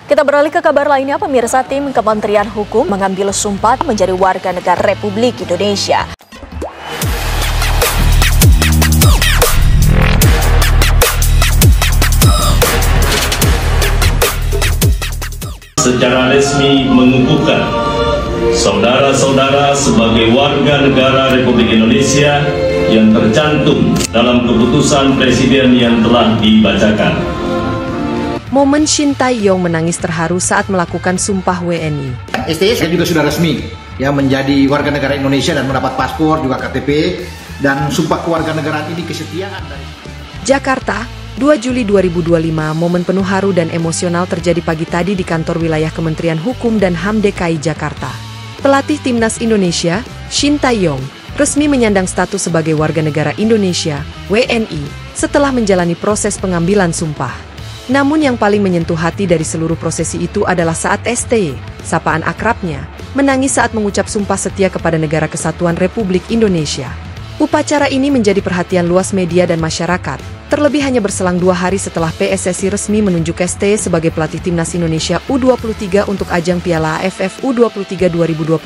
Kita beralih ke kabar lainnya, pemirsa. Tim Kementerian Hukum mengambil sumpah menjadi warga negara Republik Indonesia. Secara resmi mengukuhkan saudara-saudara sebagai warga negara Republik Indonesia yang tercantum dalam keputusan Presiden yang telah dibacakan. Momen Shin Tae-yong menangis terharu saat melakukan sumpah WNI. STY juga sudah resmi ya menjadi warga negara Indonesia dan mendapat paspor juga KTP, dan sumpah kewarganegaraan ini kesetiaan dari Jakarta, 2 Juli 2025. Momen penuh haru dan emosional terjadi pagi tadi di kantor wilayah Kementerian Hukum dan HAM DKI Jakarta. Pelatih Timnas Indonesia, Shin Tae-yong, resmi menyandang status sebagai warga negara Indonesia, WNI, setelah menjalani proses pengambilan sumpah. Namun yang paling menyentuh hati dari seluruh prosesi itu adalah saat STY, sapaan akrabnya, menangis saat mengucap sumpah setia kepada Negara Kesatuan Republik Indonesia. Upacara ini menjadi perhatian luas media dan masyarakat, terlebih hanya berselang 2 hari setelah PSSI resmi menunjuk STY sebagai pelatih Timnas Indonesia U23 untuk ajang Piala AFF U23 2025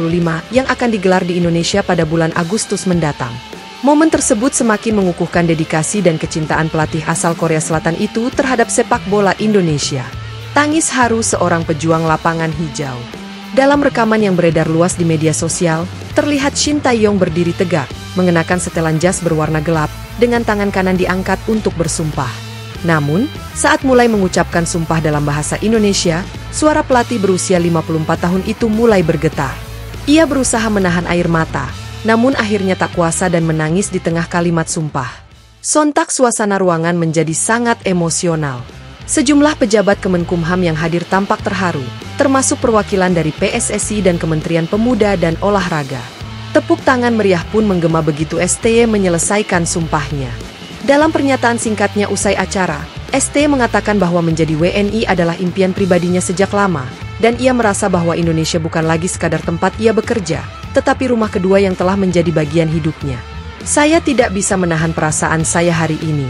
yang akan digelar di Indonesia pada bulan Agustus mendatang. Momen tersebut semakin mengukuhkan dedikasi dan kecintaan pelatih asal Korea Selatan itu terhadap sepak bola Indonesia. Tangis haru seorang pejuang lapangan hijau. Dalam rekaman yang beredar luas di media sosial, terlihat Shin Tae-yong berdiri tegak, mengenakan setelan jas berwarna gelap, dengan tangan kanan diangkat untuk bersumpah. Namun, saat mulai mengucapkan sumpah dalam bahasa Indonesia, suara pelatih berusia 54 tahun itu mulai bergetar. Ia berusaha menahan air mata, namun akhirnya tak kuasa dan menangis di tengah kalimat sumpah. Sontak suasana ruangan menjadi sangat emosional. Sejumlah pejabat Kemenkumham yang hadir tampak terharu, termasuk perwakilan dari PSSI dan Kementerian Pemuda dan Olahraga. Tepuk tangan meriah pun menggema begitu STY menyelesaikan sumpahnya. Dalam pernyataan singkatnya usai acara, STY mengatakan bahwa menjadi WNI adalah impian pribadinya sejak lama, dan ia merasa bahwa Indonesia bukan lagi sekadar tempat ia bekerja, tetapi rumah kedua yang telah menjadi bagian hidupnya. Saya tidak bisa menahan perasaan saya hari ini.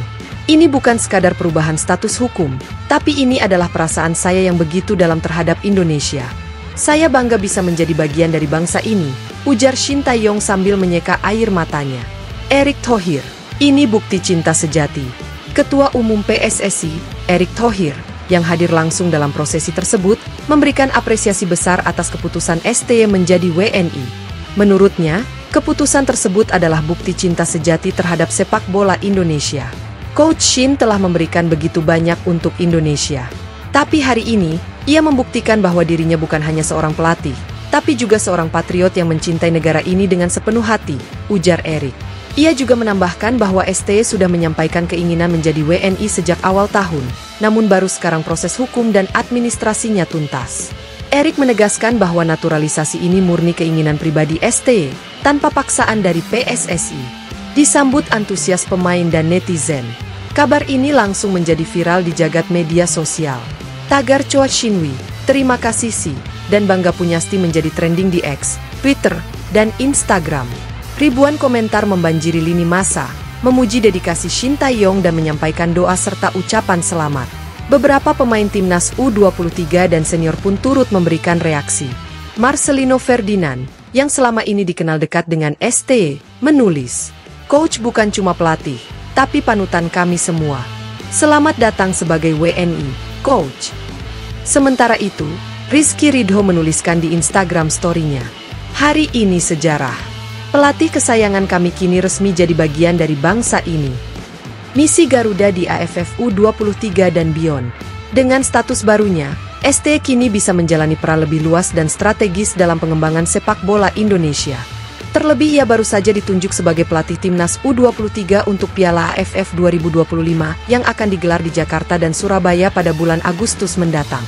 Ini bukan sekadar perubahan status hukum, tapi ini adalah perasaan saya yang begitu dalam terhadap Indonesia. Saya bangga bisa menjadi bagian dari bangsa ini, ujar Shin Tae-yong sambil menyeka air matanya. Erick Thohir, ini bukti cinta sejati. Ketua Umum PSSI, Erick Thohir, yang hadir langsung dalam prosesi tersebut, memberikan apresiasi besar atas keputusan STY menjadi WNI. Menurutnya, keputusan tersebut adalah bukti cinta sejati terhadap sepak bola Indonesia. Coach Shin telah memberikan begitu banyak untuk Indonesia. Tapi hari ini, ia membuktikan bahwa dirinya bukan hanya seorang pelatih, tapi juga seorang patriot yang mencintai negara ini dengan sepenuh hati, ujar Erick. Ia juga menambahkan bahwa STY sudah menyampaikan keinginan menjadi WNI sejak awal tahun, namun baru sekarang proses hukum dan administrasinya tuntas. Erick menegaskan bahwa naturalisasi ini murni keinginan pribadi STY, tanpa paksaan dari PSSI. Disambut antusias pemain dan netizen. Kabar ini langsung menjadi viral di jagat media sosial. Tagar Choa Shinwi, terima kasih Si, dan bangga punyasti menjadi trending di X, Twitter, dan Instagram. Ribuan komentar membanjiri lini massa, memuji dedikasi Shin Tae-yong dan menyampaikan doa serta ucapan selamat. Beberapa pemain timnas U23 dan senior pun turut memberikan reaksi. Marcelino Ferdinand, yang selama ini dikenal dekat dengan STY, menulis, "Coach bukan cuma pelatih, tapi panutan kami semua. Selamat datang sebagai WNI, Coach." Sementara itu, Rizky Ridho menuliskan di Instagram story-nya, "Hari ini sejarah. Pelatih kesayangan kami kini resmi jadi bagian dari bangsa ini. Misi Garuda di AFF U23 dan beyond. Dengan status barunya, STY kini bisa menjalani peran lebih luas dan strategis dalam pengembangan sepak bola Indonesia. Terlebih ia baru saja ditunjuk sebagai pelatih Timnas U23 untuk Piala AFF 2025 yang akan digelar di Jakarta dan Surabaya pada bulan Agustus mendatang.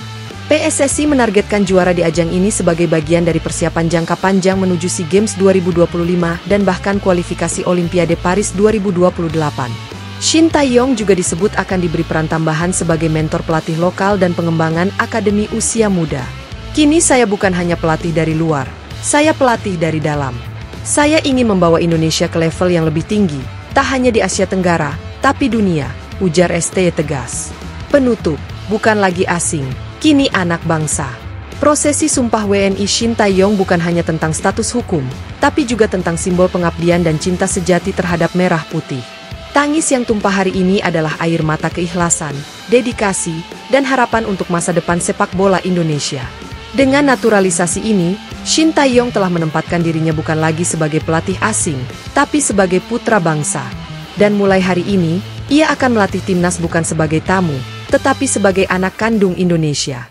PSSI menargetkan juara di ajang ini sebagai bagian dari persiapan jangka panjang menuju SEA Games 2025 dan bahkan kualifikasi Olimpiade Paris 2028. Shin Tae-yong juga disebut akan diberi peran tambahan sebagai mentor pelatih lokal dan pengembangan akademi usia muda. "Kini saya bukan hanya pelatih dari luar, saya pelatih dari dalam. Saya ingin membawa Indonesia ke level yang lebih tinggi, tak hanya di Asia Tenggara, tapi dunia," ujar STY tegas. Penutup, bukan lagi asing. kini anak bangsa. Prosesi Sumpah WNI Shin Tae-yong bukan hanya tentang status hukum, tapi juga tentang simbol pengabdian dan cinta sejati terhadap merah putih. Tangis yang tumpah hari ini adalah air mata keikhlasan, dedikasi, dan harapan untuk masa depan sepak bola Indonesia. Dengan naturalisasi ini, Shin Tae-yong telah menempatkan dirinya bukan lagi sebagai pelatih asing, tapi sebagai putra bangsa. Dan mulai hari ini, ia akan melatih timnas bukan sebagai tamu, tetapi sebagai anak kandung Indonesia.